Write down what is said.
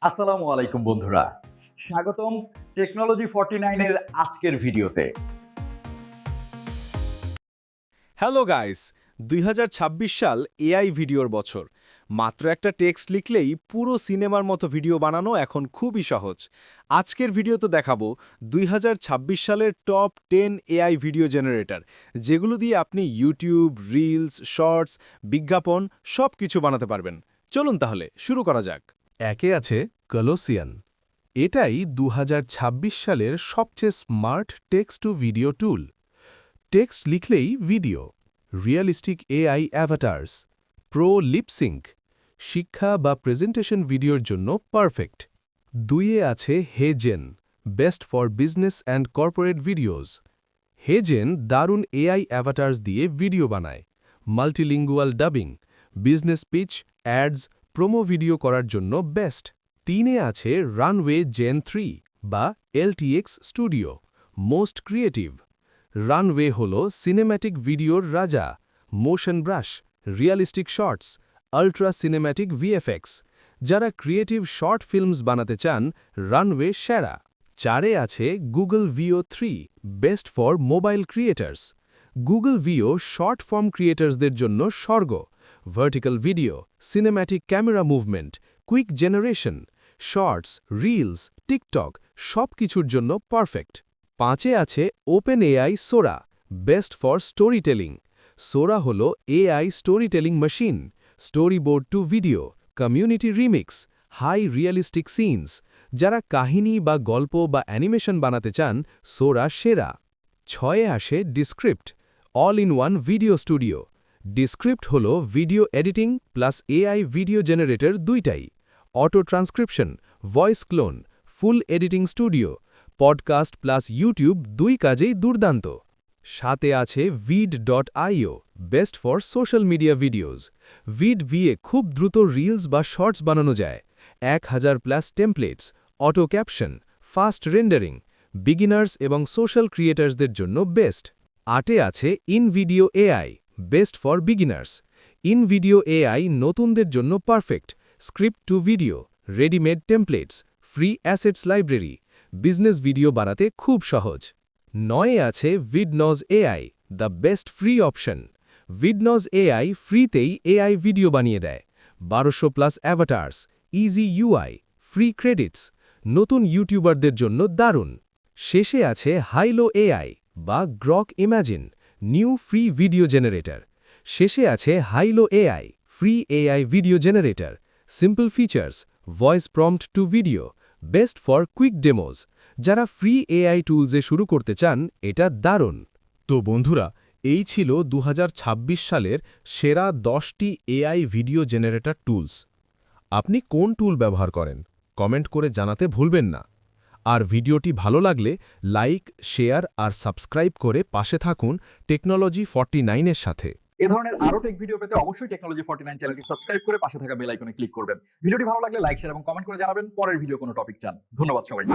আসসালামু আলাইকুম বন্ধুরা, স্বাগতম টেকনোলজি 49 এর আজকের ভিডিওতে। হ্যালো গাইস, 2026 সাল এআই ভিডিওর বছর। মাত্র একটা টেক্সট লিখলেই পুরো সিনেমার মতো ভিডিও বানানো এখন খুবই সহজ। আজকের ভিডিওতে দেখাবো 2026 সালের টপ 10 এআই ভিডিও জেনারেটর, যেগুলো দিয়ে আপনি ইউটিউব, রিলস, শর্টস, বিজ্ঞাপন সব কিছু বানাতে পারবেন। চলুন তাহলে শুরু করা যাক। একে আছে কলোসিয়ান। এটাই 2026 সালের সবচেয়ে smart text to video tool. Text লিখলেই video, realistic AI avatars, pro lipsync, শিক্ষা বা প্রেজেন্টেশন ভিডিওর জন্য পারফেক্ট। দুইয়ে আছে HeyGen, best for business and corporate videos. HeyGen দারুণ এআই অ্যাভাটার্স দিয়ে ভিডিও বানায়, multilingual dubbing, business pitch, ads, promo video করার জন্য বেস্ট। তিনে আছে রানওয়ে জেন 3 বা LTX studio, most creative. Runway হল সিনেম্যাটিক ভিডিওর রাজা, motion brush, realistic shorts, ultra cinematic VFX। যারা ক্রিয়েটিভ শর্ট ফিল্মস বানাতে চান, রানওয়ে সেরা। চারে আছে Google Veo 3, best for mobile creators. Google Veo short form ক্রিয়েটার্সদের জন্য স্বর্গ, vertical video, cinematic camera movement, quick generation, shorts, reels, TikTok সব কিছুর জন্য পারফেক্ট। পাঁচে আছে OpenAI Sora, best for storytelling. Sora হল AI story telling machine, storyboard to video, community remix, high realistic scenes. যারা কাহিনী বা গল্প বা অ্যানিমেশন বানাতে চান, সোরা সেরা। ছয়ে আসে Descript, all in one video studio. Descript হল video editing plus AI video generator দুইটাই। Auto transcription, voice clone, full editing studio, podcast plus YouTube দুই কাজেই দুর্দান্ত। সাথে আছে vid.io, best for social media videos. ভিএ খুব দ্রুত রিলস বা শর্টস বানানো যায়, 1000+ templates, auto caption, fast rendering, beginners এবং সোশ্যাল ক্রিয়েটার্সদের জন্য বেস্ট। আটে আছে InVideo AI, best for beginners. InVideo AI নতুনদের জন্য perfect, script to video, readymade templates, free assets library, business video বানাতে খুব সহজ। নয়ে আছে Vidnoz AI, the best free option. Vidnoz AI ফ্রিতেই এআই ভিডিও বানিয়ে দেয়, 1200+ avatars, easy UI, free credits, নতুন ইউটিউবারদের জন্য দারুণ। শেষে আছে হাইলো এআই বা Grok Imagine, new free video generator. শেষে আছে Hailuo AI, free AI video generator, simple features, voice prompt to video, best for quick demos. যারা ফ্রি এআই টুলসে শুরু করতে চান, এটা দারুণ। তো বন্ধুরা, এই ছিল 2026 সালের সেরা 10টি এআই ভিডিও জেনারেটর টুলস। আপনি কোন টুল ব্যবহার করেন কমেন্ট করে জানাতে ভুলবেন না। আর ভিডিওটি ভালো লাগলে লাইক, শেয়ার আর সাবস্ক্রাইব করে পাশে থাকুন টেকনোলজি 49 এর সাথে। এ ধরনের আরো টেক ভিডিও পেতে অবশ্যই টেকনোলজি 49 চ্যানেলটি সাবস্ক্রাইব করে পাশে থাকা বেল আইকনে ক্লিক করবেন। ভিডিওটি ভালো লাগলে লাইক, শেয়ার এবং কমেন্ট করে জানাবেন পরের ভিডিও কোনো টপিক চান। ধন্যবাদ সবাইকে।